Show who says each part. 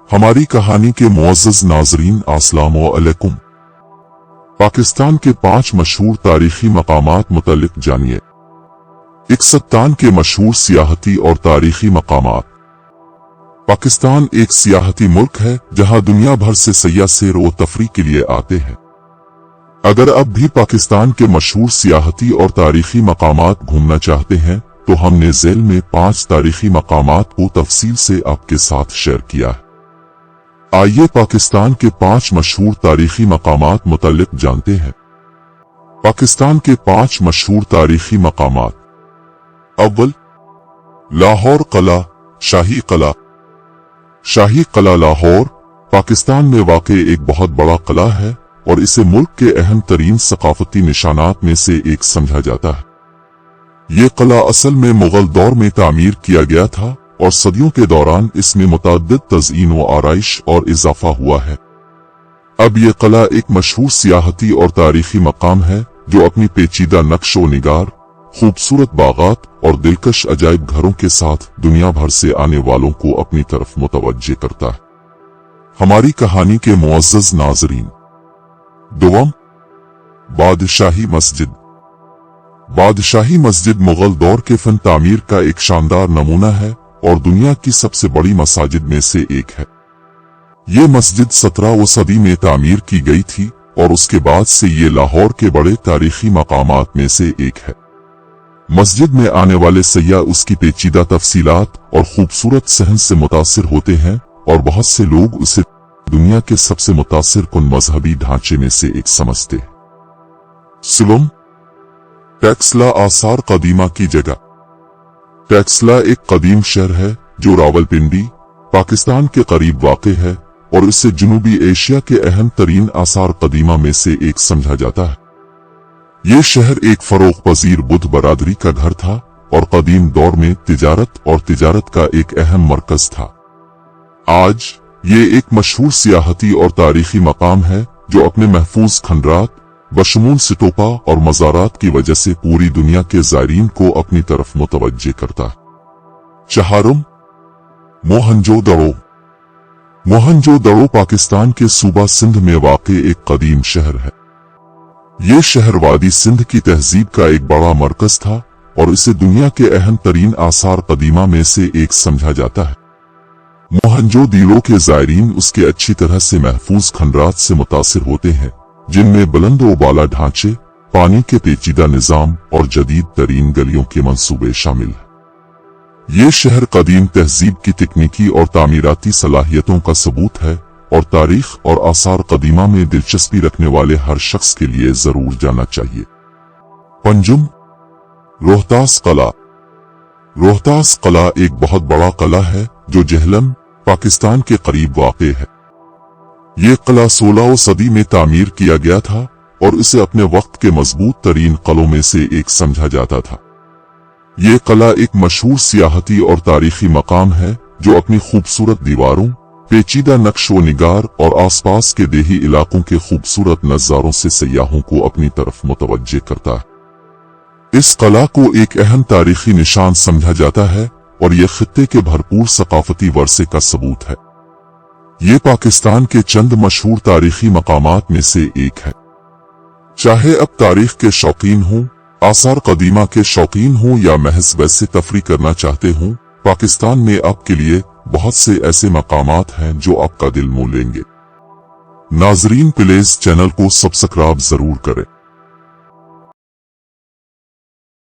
Speaker 1: हमारी कहानी के मुअज़्ज़ज़ नाज़रीन अस्सलामु अलैकुम। पाकिस्तान के 5 मशहूर तारीखी मकामात मुतल्लिक जानिए। इकसतान के मशहूर सियाहती और तारीखी मकामात। पाकिस्तान एक सियाहती मुल्क है जहां दुनिया भर से सयाह सैर व तफरीह के लिए आते हैं। अगर अब भी पाकिस्तान के मशहूर सियाहती और तारीखी मकामात घूमना चाहते हैं तो हमने ज़ैल में 5 तारीखी मकामात को तफसील से आपके साथ शेयर किया है। आइए पाकिस्तान के 5 मशहूर तारीखी मकामात मुतल्लिक जानते हैं। पाकिस्तान के 5 मशहूर तारीखी मकामात। अव्वल, लाहौर किला, शाही किला। शाही किला लाहौर पाकिस्तान में वाक़े एक बहुत बड़ा किला है और इसे मुल्क के अहम तरीन सकाफती निशानात में से एक समझा जाता है। ये किला असल में मुगल दौर में तामीर किया गया था और सदियों के दौरान इसमें मुतअद्दिद तज़यीन व आराइश और इजाफा हुआ है। अब ये किला एक मशहूर सियाहती और तारीखी मकाम है जो अपनी पेचीदा नक्श व निगार, खूबसूरत बागात और दिलकश अजायब घरों के साथ दुनिया भर से आने वालों को अपनी तरफ मुतवज्जे करता है। हमारी कहानी के मुअज़्ज़ज़ नाज़रीन। दुआम, बादशाही मस्जिद। बादशाही मस्जिद मुगल दौर के फन तामीर का एक शानदार नमूना है और दुनिया की सबसे बड़ी मसाजिद में से एक है। ये मस्जिद 17वीं सदी में तामीर की गई थी और उसके बाद से ये लाहौर के बड़े तारीखी मकामात में से एक है। मस्जिद में आने वाले सयाह उसकी पेचीदा तफसीलात और खूबसूरत सहन से मुतासिर होते हैं और बहुत से लोग उसे दुनिया के सबसे मुतासिर कुन मजहबी ढांचे में से एक समझते हैं। सिलम, टैक्सला आसार कदीमा की जगह। टैक्सला एक कदीम शहर है जो रावलपिंडी, पाकिस्तान के करीब वाक़ है और इसे जनूबी एशिया के अहम तरीन आसार कदीमा में से एक समझा जाता है। ये शहर एक फरोख पजीर बुद्ध बरादरी का घर था और कदीम दौर में तिजारत का एक अहम मरकज था। आज ये एक मशहूर सियाहती और तारीखी मकाम है जो अपने महफूज खंडरात, बशमूल सिटोपा और मज़ारात की वजह से पूरी दुनिया के ज़ायरीन को अपनी तरफ मुतवज्जे करता है। चहारम, मोहनजोदड़ो। मोहनजोदड़ो पाकिस्तान के सूबा सिंध में वाक़े एक कदीम शहर है। ये शहर वादी सिंध की तहजीब का एक बड़ा मरकज था और इसे दुनिया के अहम तरीन आसार कदीमा में से एक समझा जाता है। मोहनजोदड़ो के ज़ायरीन उसके अच्छी तरह से महफूज खंडरात से मुतासिर होते हैं जिनमें बुलंद व बाला ढांचे, पानी के पेचीदा निजाम और जदीद तरीन गलियों के मंसूबे शामिल हैं। ये शहर कदीम तहजीब की तकनीकी और तामीराती सलाहियतों का सबूत है और तारीख और आसार कदीमा में दिलचस्पी रखने वाले हर शख्स के लिए जरूर जाना चाहिए। पंजुम, रोहतास किला। रोहतास किला एक बहुत बड़ा किला है जो जेहलम, पाकिस्तान के करीब वाक़ है। ये किला 16वीं सदी में तामीर किया गया था और इसे अपने वक्त के मजबूत तरीन किलों में से एक समझा जाता था। ये किला एक मशहूर सियाहती और तारीखी मकाम है जो अपनी खूबसूरत दीवारों, पेचीदा नक्श व निगार और आसपास के देही इलाकों के खूबसूरत नज़ारों से सयाहों को अपनी तरफ मुतवज्जे करता है। इस किला को एक अहम तारीखी निशान समझा जाता है और यह खित्ते के भरपूर सकाफती वर्से का सबूत है। ये पाकिस्तान के चंद मशहूर तारीखी मकामात में से एक है। चाहे अब तारीख के शौकीन हों, आसार कदीमा के शौकीन हों या महज वैसे तफरीह करना चाहते हों, पाकिस्तान में आपके लिए बहुत से ऐसे मकामात हैं जो आपका दिल मोह लेंगे। नाजरीन, प्लीज चैनल को सब्सक्राइब जरूर करें।